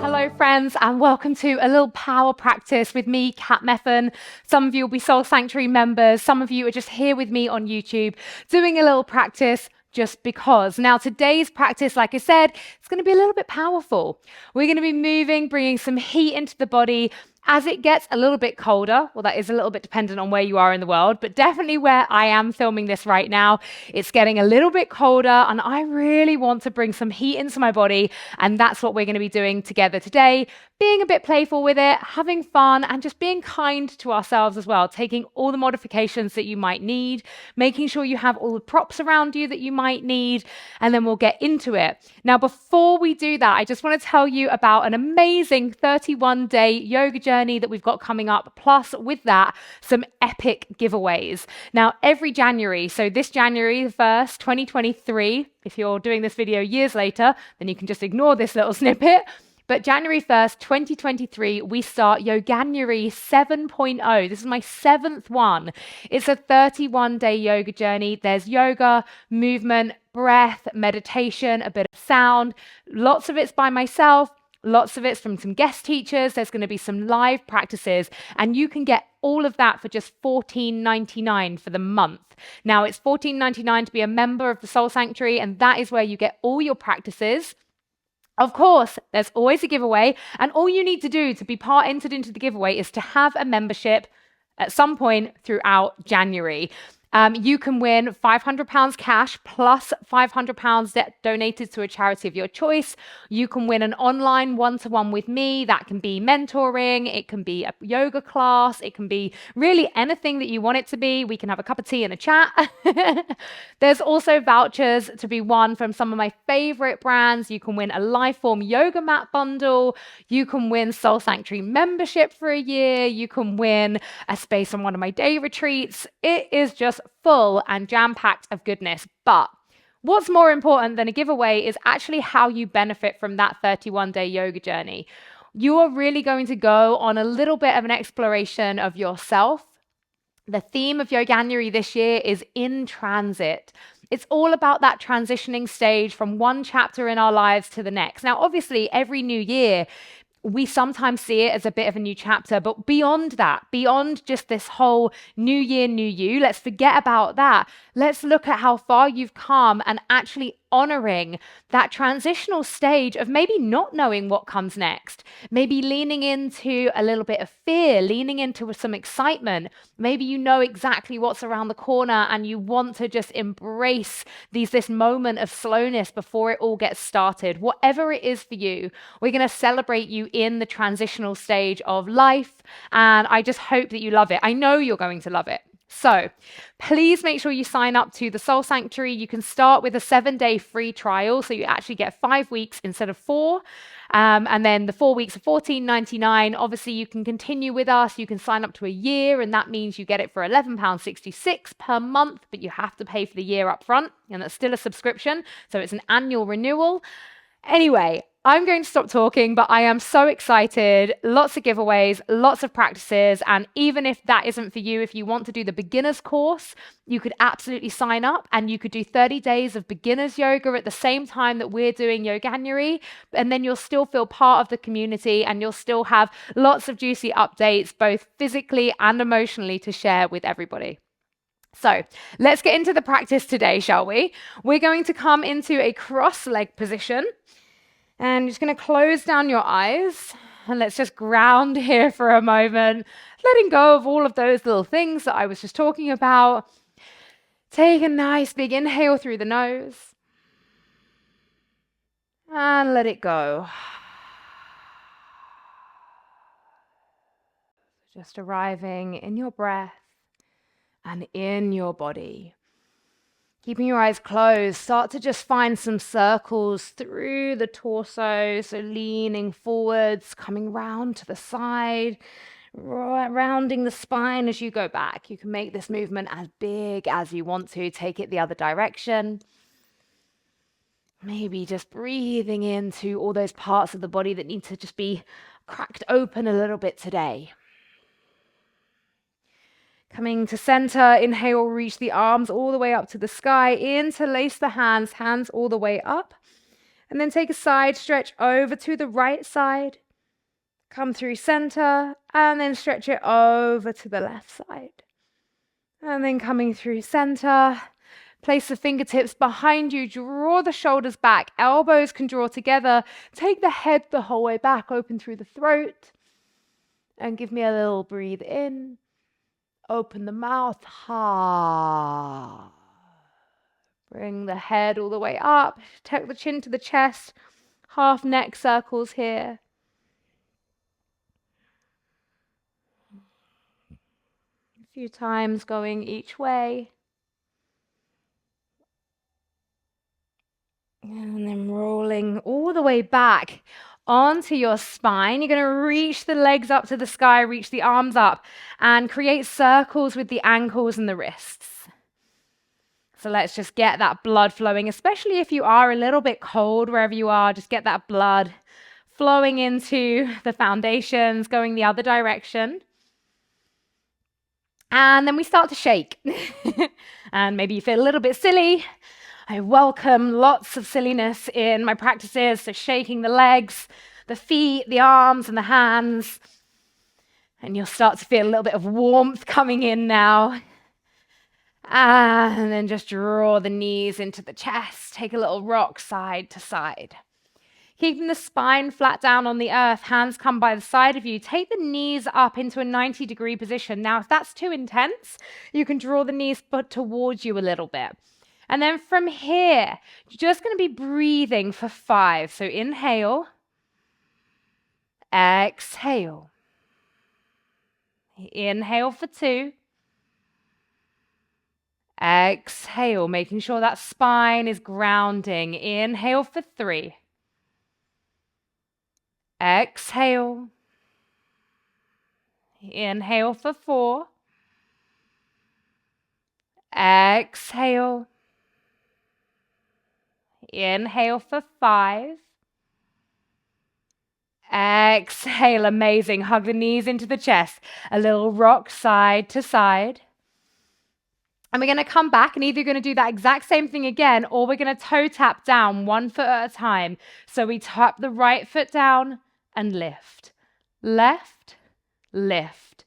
Hello friends, and welcome to a little power practice with me, Kat Meffan. Some of you will be Soul Sanctuary members, some of you are just here with me on YouTube doing a little practice just because. Now today's practice, like I said, it's going to be a little bit powerful. We're going to be moving, bringing some heat into the body as it gets a little bit colder. Well, that is a little bit dependent on where you are in the world, but definitely where I am filming this right now, it's getting a little bit colder and I really want to bring some heat into my body. And that's what we're going to be doing together today, being a bit playful with it, having fun, and just being kind to ourselves as well, taking all the modifications that you might need, making sure you have all the props around you that you might need, and then we'll get into it. Now, before we do that, I just want to tell you about an amazing 31-day yoga journey that we've got coming up, plus with that, some epic giveaways. Now, every January, so this January the 1st, 2023, if you're doing this video years later, then you can just ignore this little snippet. But January 1st, 2023, we start Yoganuary 7.0. This is my 7th one. It's a 31-day yoga journey. There's yoga, movement, breath, meditation, a bit of sound. Lots of it's by myself. Lots of it's from some guest teachers. There's going to be some live practices, and you can get all of that for just $14.99 for the month. Now, it's $14.99 to be a member of the Soul Sanctuary, and that is where you get all your practices. Of course, there's always a giveaway, and all you need to do to be entered into the giveaway is to have a membership at some point throughout January. You can win £500 cash plus £500 donated to a charity of your choice. You can win an online one-to-one with me. That can be mentoring. It can be a yoga class. It can be really anything that you want it to be. We can have a cup of tea and a chat. There's also vouchers to be won from some of my favorite brands. You can win a Lifeform yoga mat bundle. You can win Soul Sanctuary membership for a year. You can win a space on one of my day retreats. It is just full and jam-packed of goodness. But what's more important than a giveaway is actually how you benefit from that 31-day yoga journey. You are really going to go on a little bit of an exploration of yourself. The theme of Yoganuary this year is in transit. It's all about that transitioning stage from one chapter in our lives to the next. Now, obviously, every new year, we sometimes see it as a bit of a new chapter, but beyond that, beyond just this whole new year, new you, let's forget about that. Let's look at how far you've come and actually honoring that transitional stage of maybe not knowing what comes next, maybe leaning into a little bit of fear, leaning into some excitement. Maybe you know exactly what's around the corner and you want to just embrace this moment of slowness before it all gets started. Whatever it is for you, we're going to celebrate you in the transitional stage of life, and I just hope that you love it. I know you're going to love it. So please make sure you sign up to the Soul Sanctuary. You can start with a 7-day free trial, so you actually get 5 weeks instead of 4. And then the 4 weeks are $14.99. Obviously, you can continue with us. You can sign up to a year, and that means you get it for £11.66 per month, but you have to pay for the year up front, and that's still a subscription, so it's an annual renewal. Anyway, I'm going to stop talking, but I am so excited. Lots of giveaways, lots of practices. And even if that isn't for you, if you want to do the beginner's course, you could absolutely sign up and you could do 30 days of beginner's yoga at the same time that we're doing Yoganuary. And then you'll still feel part of the community and you'll still have lots of juicy updates, both physically and emotionally, to share with everybody. So let's get into the practice today, shall we? We're going to come into a cross-leg position. And you're just going to close down your eyes and let's just ground here for a moment, letting go of all of those little things that I was just talking about. Take a nice big inhale through the nose and let it go. Just arriving in your breath and in your body. Keeping your eyes closed, start to just find some circles through the torso. So leaning forwards, coming round to the side, rounding the spine as you go back. You can make this movement as big as you want to. Take it the other direction. Maybe just breathing into all those parts of the body that need to just be cracked open a little bit today. Coming to center, inhale, reach the arms all the way up to the sky. Interlace the hands all the way up. And then take a side stretch over to the right side. Come through center and then stretch it over to the left side. And then coming through center, place the fingertips behind you, draw the shoulders back, elbows can draw together, take the head the whole way back, open through the throat, and give me a little breathe in, open the mouth, ha. Bring the head all the way up, tuck the chin to the chest, half neck circles here. A few times going each way. And then rolling all the way back onto your spine. You're going to reach the legs up to the sky, reach the arms up, and create circles with the ankles and the wrists. So let's just get that blood flowing, especially if you are a little bit cold wherever you are. Just get that blood flowing into the foundations, going the other direction. And then we start to shake. And maybe you feel a little bit silly. I welcome lots of silliness in my practices, so shaking the legs, the feet, the arms, and the hands. And you'll start to feel a little bit of warmth coming in now. And then just draw the knees into the chest. Take a little rock side to side. Keeping the spine flat down on the earth, hands come by the side of you. Take the knees up into a 90-degree position. Now, if that's too intense, you can draw the knees towards you a little bit. And then from here, you're just going to be breathing for 5. So inhale, exhale. Inhale for 2. Exhale, making sure that spine is grounding. Inhale for 3. Exhale. Inhale for 4. Exhale. Inhale for 5. Exhale, amazing. Hug the knees into the chest. A little rock side to side. And we're going to come back and either going to do that exact same thing again, or we're going to toe tap down 1 foot at a time. So we tap the right foot down and lift. Left, lift.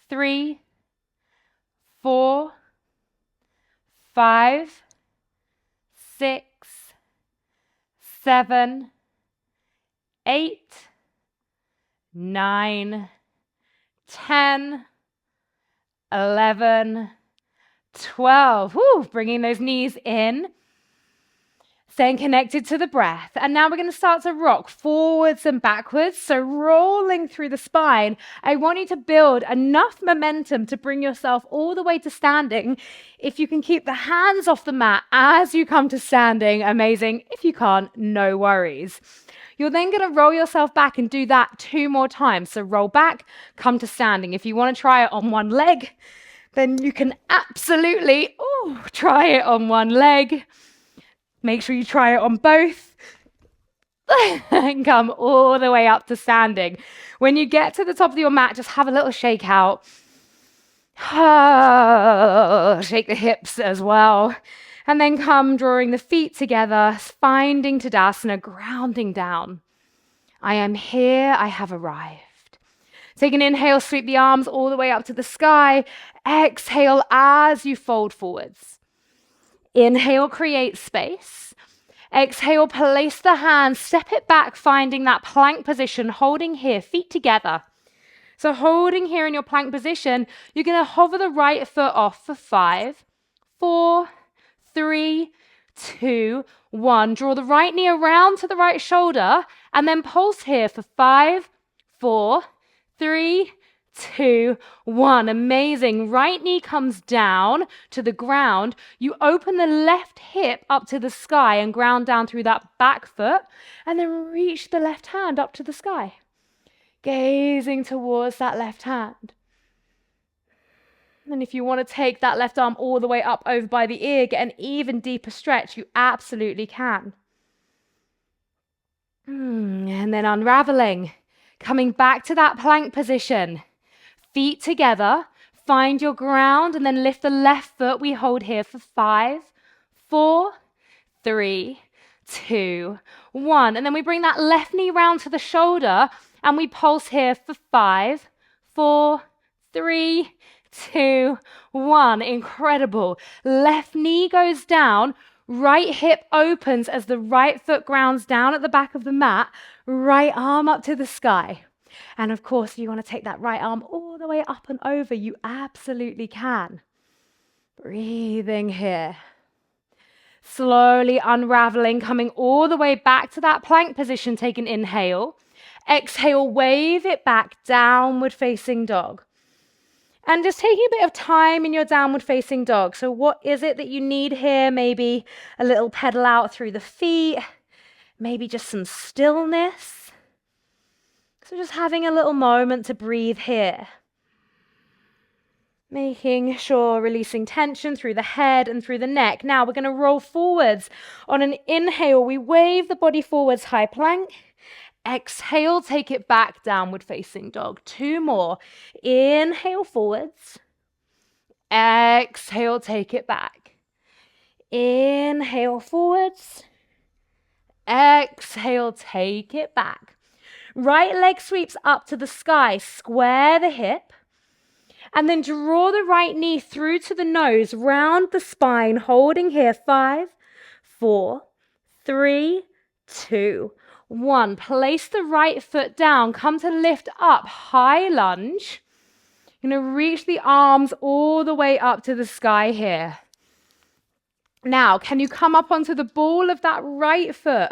3, 4, 5, 6, 7, 8, 9, 10, 11, 12. Woo, bringing those knees in. Staying connected to the breath. And now we're going to start to rock forwards and backwards. So rolling through the spine, I want you to build enough momentum to bring yourself all the way to standing. If you can keep the hands off the mat as you come to standing, amazing. If you can't, no worries. You're then going to roll yourself back and do that 2 more times. So roll back, come to standing. If you want to try it on one leg, then you can absolutely try it on one leg. Make sure you try it on both. And come all the way up to standing. When you get to the top of your mat, just have a little shake out. Shake the hips as well. And then come drawing the feet together, finding Tadasana, grounding down. I am here, I have arrived. Take an inhale, sweep the arms all the way up to the sky. Exhale as you fold forwards. Inhale, create space. Exhale, place the hands, step it back, finding that plank position, holding here, feet together. So holding here in your plank position, you're going to hover the right foot off for 5, 4, 3, 2, 1. Draw the right knee around to the right shoulder and then pulse here for 5, 4, 3, 2, 1. Amazing. Right knee comes down to the ground. You open the left hip up to the sky and ground down through that back foot and then reach the left hand up to the sky. Gazing towards that left hand. And if you want to take that left arm all the way up over by the ear, get an even deeper stretch, you absolutely can. And then unraveling, coming back to that plank position. Feet together, find your ground, and then lift the left foot. We hold here for 5, 4, 3, 2, 1. And then we bring that left knee round to the shoulder and we pulse here for 5, 4, 3, 2, 1. Incredible. Left knee goes down, right hip opens as the right foot grounds down at the back of the mat, right arm up to the sky. And of course, if you want to take that right arm all the way up and over, you absolutely can. Breathing here. Slowly unraveling, coming all the way back to that plank position. Take an inhale. Exhale, wave it back, downward facing dog. And just taking a bit of time in your downward facing dog. So what is it that you need here? Maybe a little pedal out through the feet. Maybe just some stillness. So just having a little moment to breathe here. Making sure releasing tension through the head and through the neck. Now we're going to roll forwards. On an inhale, we wave the body forwards, high plank. Exhale, take it back, downward facing dog. 2 more. Inhale forwards. Exhale, take it back. Inhale forwards. Exhale, take it back. Right leg sweeps up to the sky. Square the hip. And then draw the right knee through to the nose, round the spine, holding here. 5, 4, 3, 2, 1. Place the right foot down. Come to lift up, high lunge. You're going to reach the arms all the way up to the sky here. Now, can you come up onto the ball of that right foot?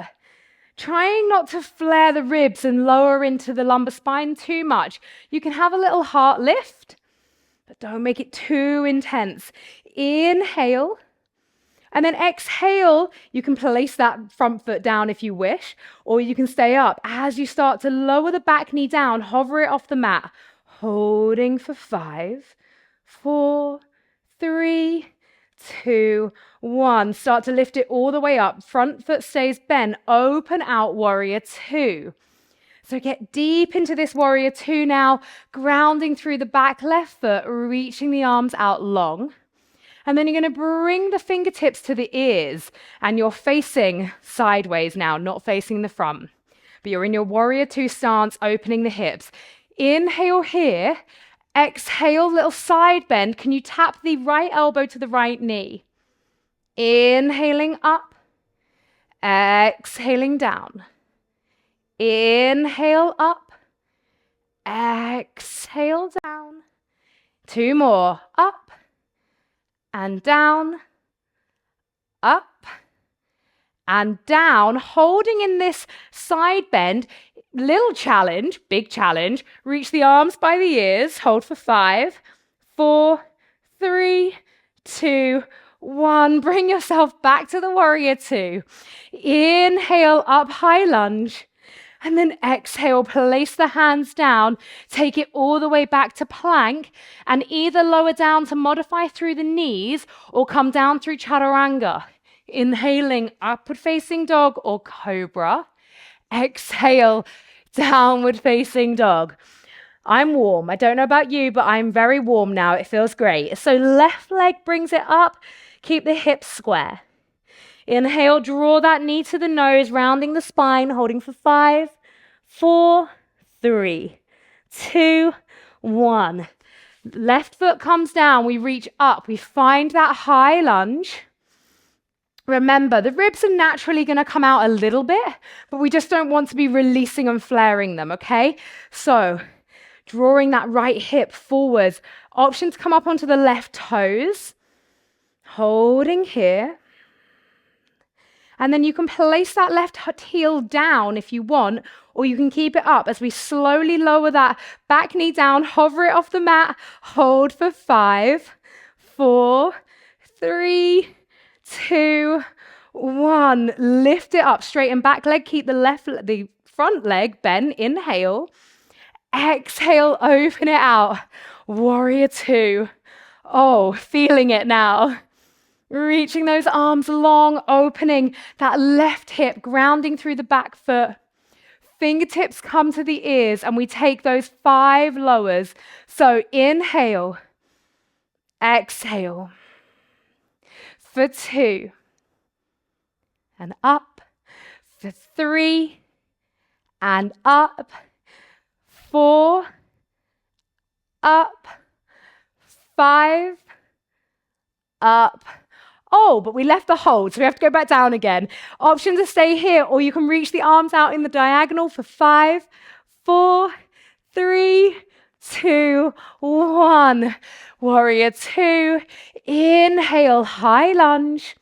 Trying not to flare the ribs and lower into the lumbar spine too much. You can have a little heart lift, but don't make it too intense. Inhale. And then exhale, you can place that front foot down if you wish, or you can stay up. As you start to lower the back knee down, hover it off the mat, holding for 5, 4, 3, 2, 1. Start to lift it all the way up. Front foot stays bent. Open out, warrior 2. So get deep into this warrior 2 now, grounding through the back left foot, reaching the arms out long. And then you're going to bring the fingertips to the ears, and you're facing sideways now, not facing the front. But you're in your warrior 2 stance, opening the hips. Inhale here. Exhale, little side bend. Can you tap the right elbow to the right knee? Inhaling up. Exhaling down. Inhale up. Exhale down. 2 more. Up. And down, up, and down, holding in this side bend. Little challenge, big challenge. Reach the arms by the ears, hold for 5, 4, 3, 2, 1. Bring yourself back to the warrior 2. Inhale, up, high lunge. And then exhale, place the hands down, take it all the way back to plank, and either lower down to modify through the knees or come down through chaturanga. Inhaling, upward facing dog or cobra. Exhale, downward facing dog. I'm warm. I don't know about you, but I'm very warm now. It feels great. So left leg brings it up. Keep the hips square. Inhale, draw that knee to the nose, rounding the spine, holding for 5, 4, 3, 2, 1. Left foot comes down, we reach up, we find that high lunge. Remember, the ribs are naturally going to come out a little bit, but we just don't want to be releasing and flaring them, okay? So, drawing that right hip forwards. Option to come up onto the left toes. Holding here. And then you can place that left heel down if you want, or you can keep it up as we slowly lower that back knee down, hover it off the mat, hold for 5, 4, 3, 2, 1. Lift it up, straighten back leg, keep the front leg bent, inhale. Exhale, open it out. Warrior 2. Oh, feeling it now. Reaching those arms long, opening that left hip, grounding through the back foot. Fingertips come to the ears, and we take those 5 lowers. So inhale, exhale for 2, and up, So 3 and up, 4, up, 5, up. Oh, but we left the hold, so we have to go back down again. Option to stay here, or you can reach the arms out in the diagonal for 5, 4, 3, 2, 1. Warrior 2. Inhale, high lunge.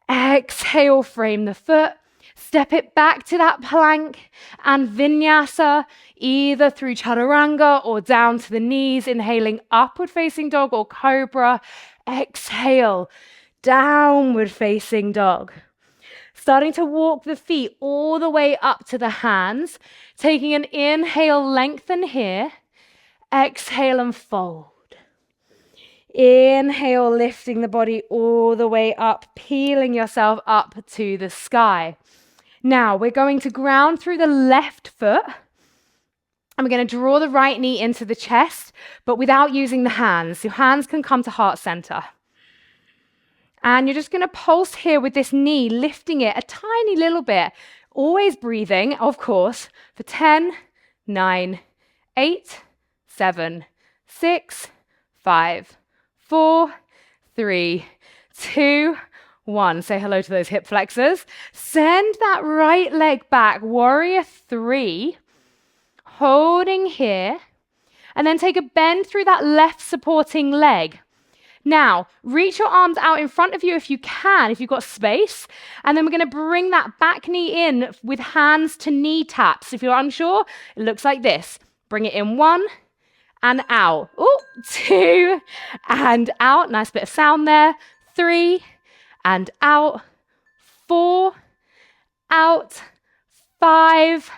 Exhale, frame the foot. Step it back to that plank and vinyasa, either through chaturanga or down to the knees, inhaling upward facing dog or cobra. Exhale, downward facing dog. Starting to walk the feet all the way up to the hands, taking an inhale, lengthen here. Exhale and fold. Inhale, lifting the body all the way up, peeling yourself up to the sky. Now we're going to ground through the left foot, and we're going to draw the right knee into the chest, but without using the hands. Your hands can come to heart center. And you're just going to pulse here with this knee, lifting it a tiny little bit, always breathing, of course, for 10, 9, 8, 7, 6, 5, 4, 3, 2, 1. Say hello to those hip flexors. Send that right leg back, warrior 3, holding here, and then take a bend through that left supporting leg. Now, reach your arms out in front of you if you can, if you've got space, and then we're going to bring that back knee in with hands to knee taps. If you're unsure, it looks like this. Bring it in 1 and out. Ooh, 2 and out. Nice bit of sound there. 3 and out. 4 out. 5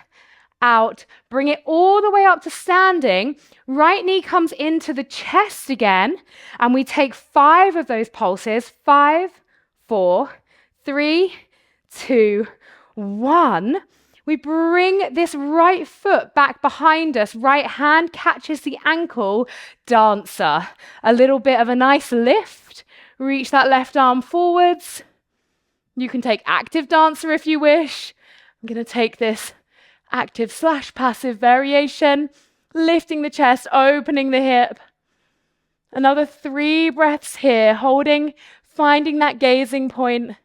out. Bring it all the way up to standing. Right knee comes into the chest again, and we take 5 of those pulses. 5, 4, 3, 2, 1. We bring this right foot back behind us. Right hand catches the ankle. Dancer. A little bit of a nice lift. Reach that left arm forwards. You can take active dancer if you wish. I'm going to take this active/passive variation, lifting the chest, opening the hip. Another 3 breaths here, holding, finding that gazing point.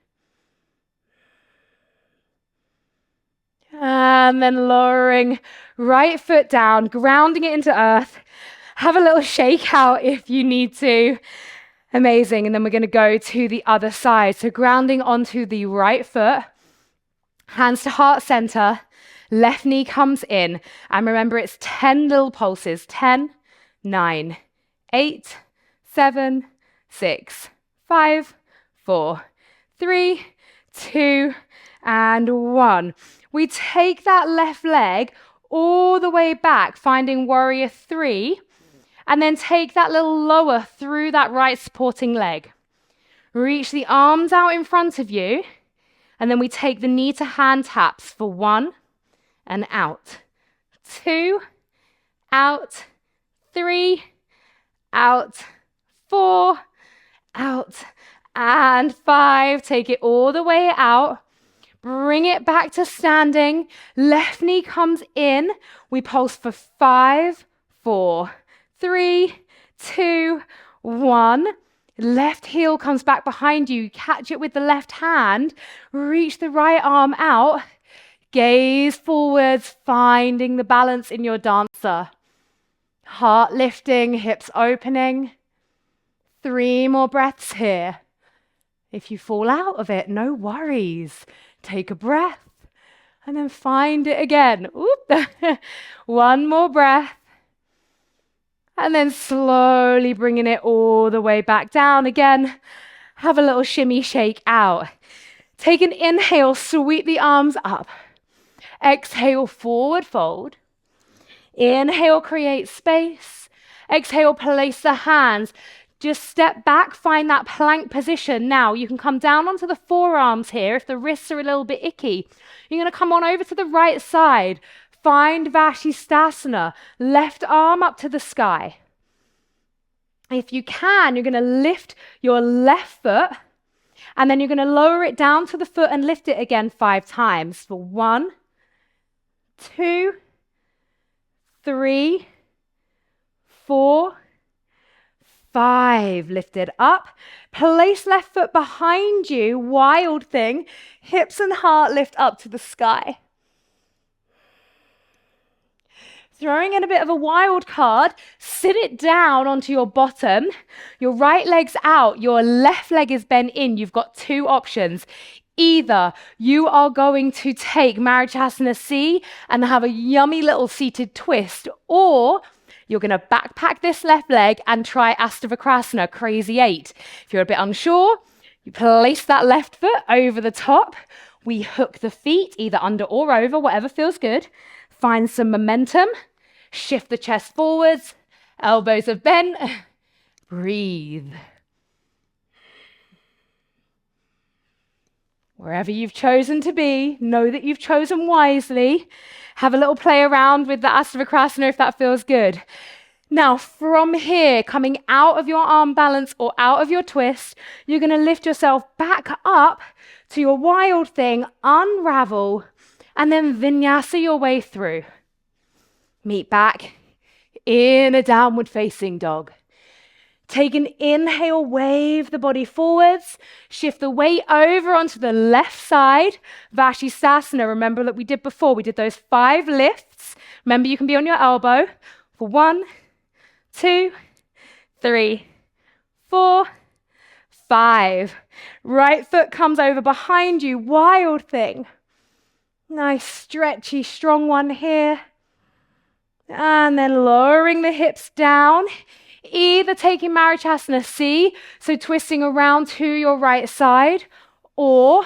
And then lowering right foot down, grounding it into earth. Have a little shake out if you need to. Amazing. And then we're going to go to the other side. So grounding onto the right foot, hands to heart center. Left knee comes in, and remember it's 10 little pulses. 10, 9, 8, 7, 6, 5, 4, 3, 2, and 1. We take that left leg all the way back, finding warrior 3, and then take that little lower through that right supporting leg. Reach the arms out in front of you, and then we take the knee to hand taps for 1, and out. 2, out. 3, out. 4, out. And 5. Take it all the way out. Bring it back to standing. Left knee comes in. We pulse for 5, 4, 3, 2, 1. Left heel comes back behind you. Catch it with the left hand. Reach the right arm out. Gaze forwards, finding the balance in your dancer. Heart lifting, hips opening. 3 more breaths here. If you fall out of it, no worries. Take a breath and then find it again. Oop. 1 more breath. And then slowly bringing it all the way back down again. Have a little shimmy shake out. Take an inhale, sweep the arms up. Exhale, forward fold. Inhale, create space. Exhale, place the hands. Just step back, find that plank position. Now, you can come down onto the forearms here if the wrists are a little bit icky. You're going to come on over to the right side. Find Vashisthasana. Left arm up to the sky. If you can, you're going to lift your left foot And then you're going to lower it down to the foot and lift it again 5 times. For 1, 2, 3, 4, 5. Lift it up. Place left foot behind you. Wild thing. Hips and heart lift up to the sky. Throwing in a bit of a wild card, sit it down onto your bottom. Your right leg's out, your left leg is bent in. You've got 2 options. Either you are going to take Marichyasana C and have a yummy little seated twist, or you're going to backpack this left leg and try Astavakrasana, Crazy 8. If you're a bit unsure, you place that left foot over the top. We hook the feet either under or over, whatever feels good. Find some momentum. Shift the chest forwards. Elbows are bent. Breathe. Wherever you've chosen to be, know that you've chosen wisely. Have a little play around with the Astavakrasana if that feels good. Now, from here, coming out of your arm balance or out of your twist, you're going to lift yourself back up to your wild thing, unravel, and then vinyasa your way through. Meet back in a downward facing dog. Take an inhale, wave the body forwards, shift the weight over onto the left side. Vashisthasana, remember that we did before, we did those 5 lifts. Remember, you can be on your elbow for 1, 2, 3, 4, 5. Right foot comes over behind you, wild thing. Nice, stretchy, strong one here. And then lowering the hips down, either taking Marichyasana C, so twisting around to your right side, or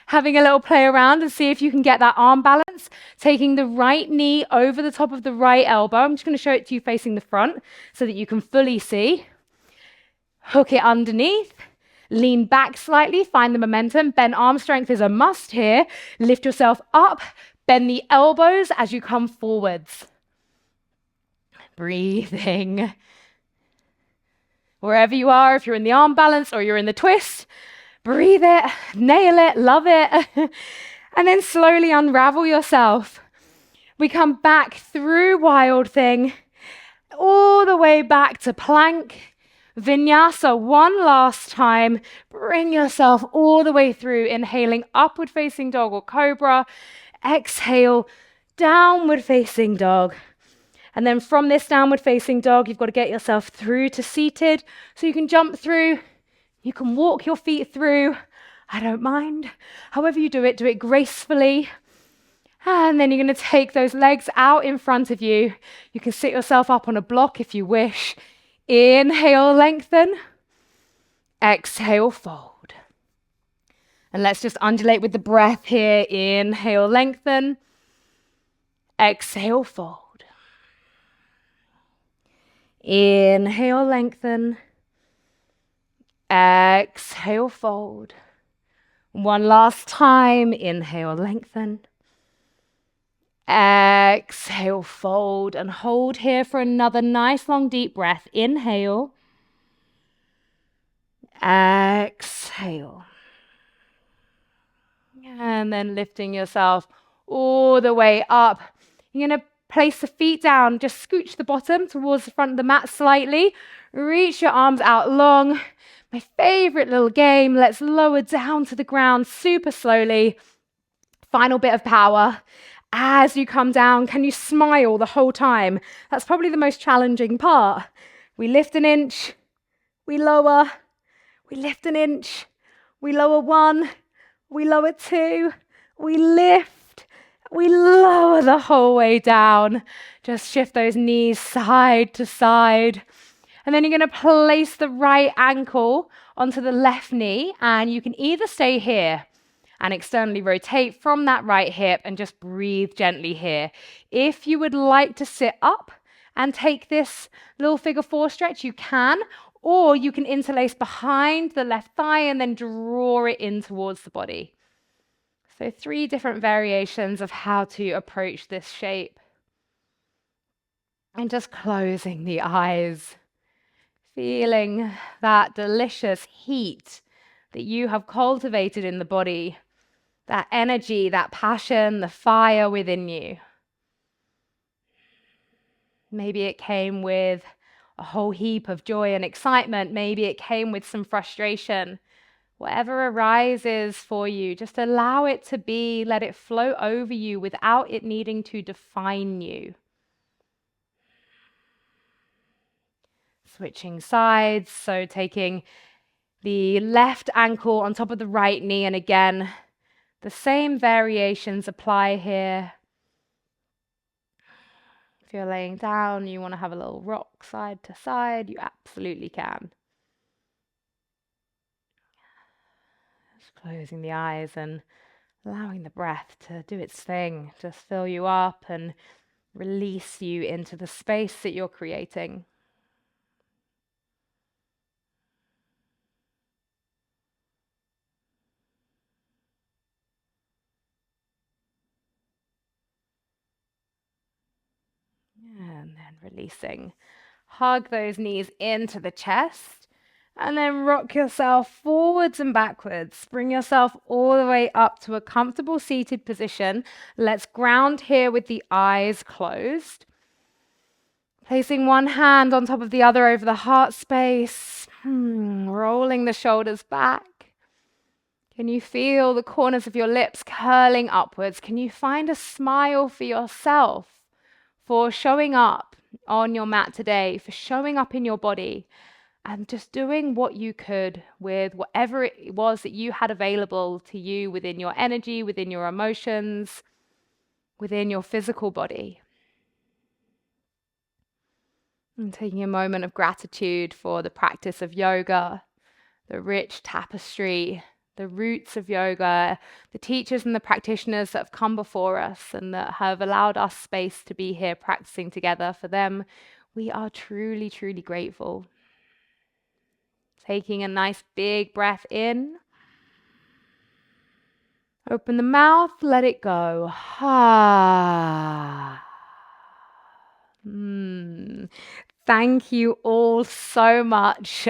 having a little play around and see if you can get that arm balance, taking the right knee over the top of the right elbow. I'm just going to show it to you facing the front so that you can fully see. Hook it underneath. Lean back slightly, find the momentum. Bend arm strength is a must here. Lift yourself up, bend the elbows as you come forwards. Breathing. Wherever you are, if you're in the arm balance or you're in the twist, breathe it, nail it, love it. And then slowly unravel yourself. We come back through wild thing, all the way back to plank. Vinyasa, one last time. Bring yourself all the way through, inhaling upward facing dog or cobra. Exhale, downward facing dog. And then from this downward facing dog, you've got to get yourself through to seated. So you can jump through, you can walk your feet through. I don't mind. However you do it gracefully. And then you're going to take those legs out in front of you. You can sit yourself up on a block if you wish. Inhale, lengthen. Exhale, fold. And let's just undulate with the breath here. Inhale, lengthen. Exhale, fold. Inhale, lengthen. Exhale, fold. One last time. Inhale, lengthen. Exhale, fold, and hold here for another nice long deep breath. Inhale. Exhale. And then lifting yourself all the way up. You're going to place the feet down, just scooch the bottom towards the front of the mat slightly. Reach your arms out long. My favorite little game. Let's lower down to the ground super slowly. Final bit of power. As you come down, can you smile the whole time? That's probably the most challenging part. We lift an inch, we lower, we lift an inch, we lower 1, we lower 2, we lift, we lower the whole way down. Just shift those knees side to side. And then you're going to place the right ankle onto the left knee, and you can either stay here and externally rotate from that right hip and just breathe gently here. If you would like to sit up and take this little figure 4 stretch, you can, or you can interlace behind the left thigh and then draw it in towards the body. So 3 different variations of how to approach this shape. And just closing the eyes, feeling that delicious heat that you have cultivated in the body, that energy, that passion, the fire within you. Maybe it came with a whole heap of joy and excitement. Maybe it came with some frustration. Whatever arises for you, just allow it to be, let it flow over you without it needing to define you. Switching sides, so taking the left ankle on top of the right knee, and again, the same variations apply here. If you're laying down, you want to have a little rock side to side, you absolutely can. Just closing the eyes and allowing the breath to do its thing, just fill you up and release you into the space that you're creating. And then releasing. Hug those knees into the chest and then rock yourself forwards and backwards. Bring yourself all the way up to a comfortable seated position. Let's ground here with the eyes closed. Placing one hand on top of the other over the heart space. Rolling the shoulders back. Can you feel the corners of your lips curling upwards? Can you find a smile for yourself for showing up on your mat today, for showing up in your body and just doing what you could with whatever it was that you had available to you within your energy, within your emotions, within your physical body? And taking a moment of gratitude for the practice of yoga, the rich tapestry, the roots of yoga, the teachers and the practitioners that have come before us and that have allowed us space to be here practicing together. For them, we are truly, truly grateful. Taking a nice big breath in. Open the mouth, let it go. Thank you all so much.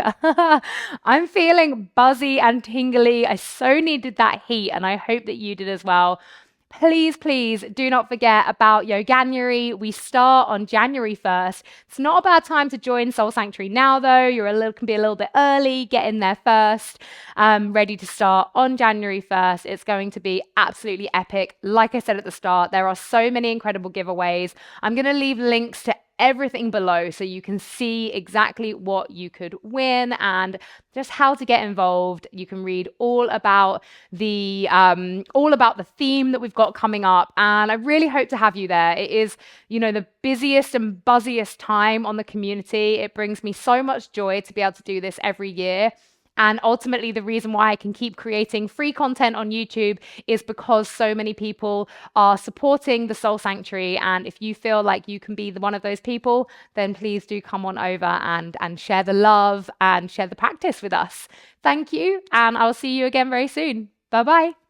I'm feeling buzzy and tingly. I so needed that heat, and I hope that you did as well. Please, please do not forget about Yoganuary. We start on January 1st. It's not a bad time to join Soul Sanctuary now, though. Can be a little bit early. Get in there first. Ready to start on January 1st. It's going to be absolutely epic. Like I said at the start, there are so many incredible giveaways. I'm going to leave links to everything below so you can see exactly what you could win and just how to get involved. You can read all about the theme that we've got coming up, and I really hope to have you there. It is, the busiest and buzziest time on the community. It brings me so much joy to be able to do this every year. And ultimately, the reason why I can keep creating free content on YouTube is because so many people are supporting the Soul Sanctuary. And if you feel like you can be one of those people, then please do come on over and share the love and share the practice with us. Thank you. And I'll see you again very soon. Bye-bye.